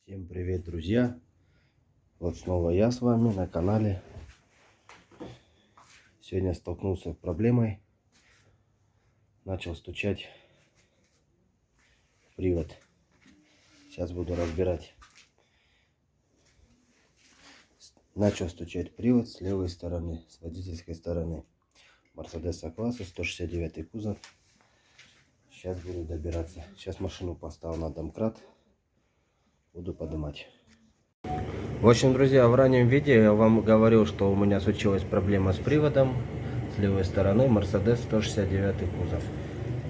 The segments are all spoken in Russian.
Всем привет, друзья! Вот снова я с вами на канале. Сегодня столкнулся с проблемой. Начал стучать привод. Сейчас буду разбирать. Начал стучать привод с левой стороны, с водительской стороны. Мерседес А-класса, 169 кузов. Сейчас буду добираться. Сейчас машину поставил на домкрат. Буду поднимать. В общем, друзья, в раннем видео я вам говорил, что у меня случилась проблема с приводом. С левой стороны Mercedes 169 кузов.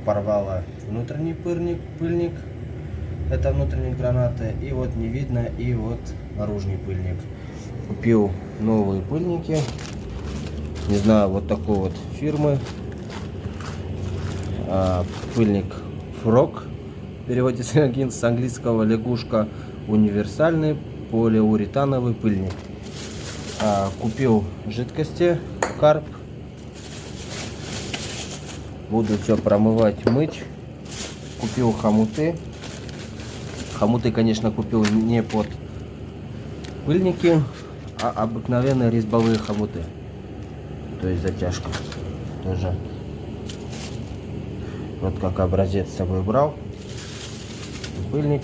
Порвала внутренний пыльник. Это внутренние гранаты. И вот не видно, и вот наружный пыльник. Купил новые пыльники. Не знаю, вот такой вот фирмы. Пыльник Frog. Переводится с английского лягушка. Универсальный полиуретановый пыльник. Купил жидкости карп. Буду все промывать, мыть. Купил хомуты. Хомуты, конечно, купил не под пыльники, а обыкновенные резьбовые хомуты. То есть затяжка тоже. Вот как образец с собой брал. Пыльник.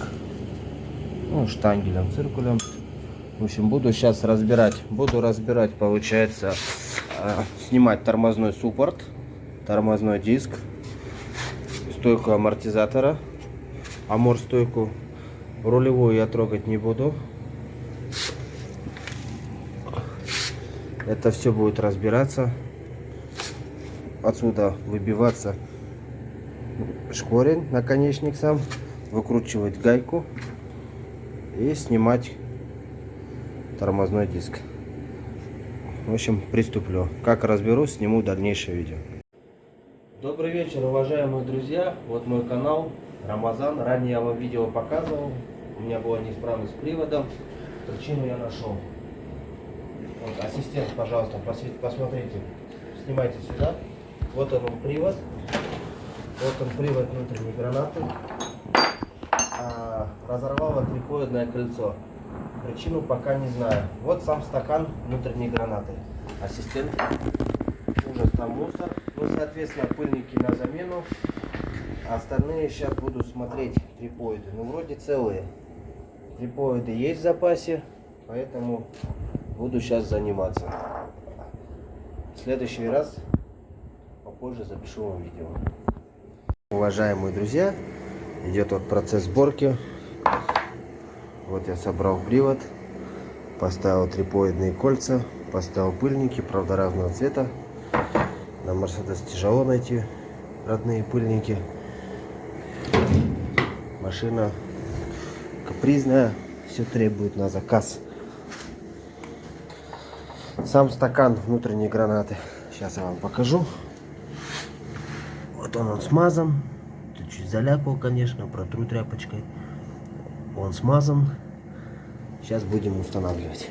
Ну, штангелем, циркулем. В общем, буду сейчас разбирать. Буду разбирать, получается, снимать тормозной суппорт, тормозной диск, стойку амортизатора, амор-стойку. Рулевую я трогать не буду. Это все будет разбираться. Отсюда выбиваться шкорень, наконечник сам, выкручивать гайку и снимать тормозной диск. В общем, приступлю. Как разберусь, сниму дальнейшее видео. Добрый вечер, уважаемые друзья. Вот мой канал Рамазан. Ранее я вам видео показывал. У меня была неисправность с приводом. Причину я нашел. Вот, ассистент, пожалуйста, посмотрите. Снимайте сюда. Вот он привод. Вот он привод внутренней гранаты. Разорвало трипоидное кольцо. Причину пока не знаю. Вот сам стакан внутренней гранаты. Ассистент. Ужас, там мусор. Ну, соответственно, пыльники на замену. Остальные сейчас буду смотреть трипоиды. Ну, вроде целые. Трипоиды есть в запасе. Поэтому буду сейчас заниматься. В следующий раз попозже запишу вам видео. Уважаемые друзья, идет вот процесс сборки. Вот я собрал привод, поставил трипоидные кольца, поставил пыльники, правда разного цвета. На Mercedes тяжело найти родные пыльники. Машина капризная, все требует на заказ. Сам стакан внутренней гранаты. Сейчас я вам покажу. Вот он смазан. Чуть заляпал, конечно, протру тряпочкой. Он смазан. Сейчас будем устанавливать.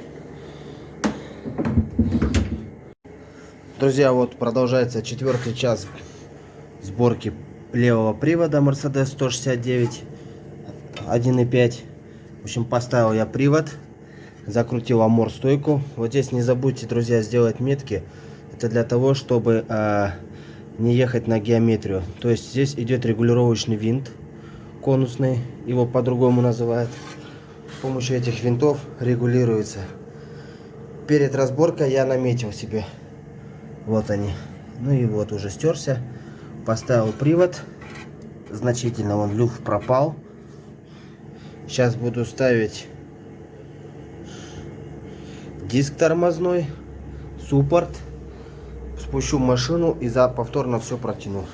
Друзья, вот продолжается 4-й час сборки левого привода Mercedes 169 1.5. В общем, поставил я привод, закрутил амор-стойку. Вот здесь не забудьте, друзья, сделать метки. Это для того, чтобы не ехать на геометрию. То есть здесь идет регулировочный винт конусный, его по-другому называют. С помощью этих винтов регулируется. Перед разборкой я наметил себе. Вот они. Ну и вот уже стерся. Поставил привод. Значительно он люфт пропал. Сейчас буду ставить диск тормозной, суппорт. Спущу машину и повторно все протяну.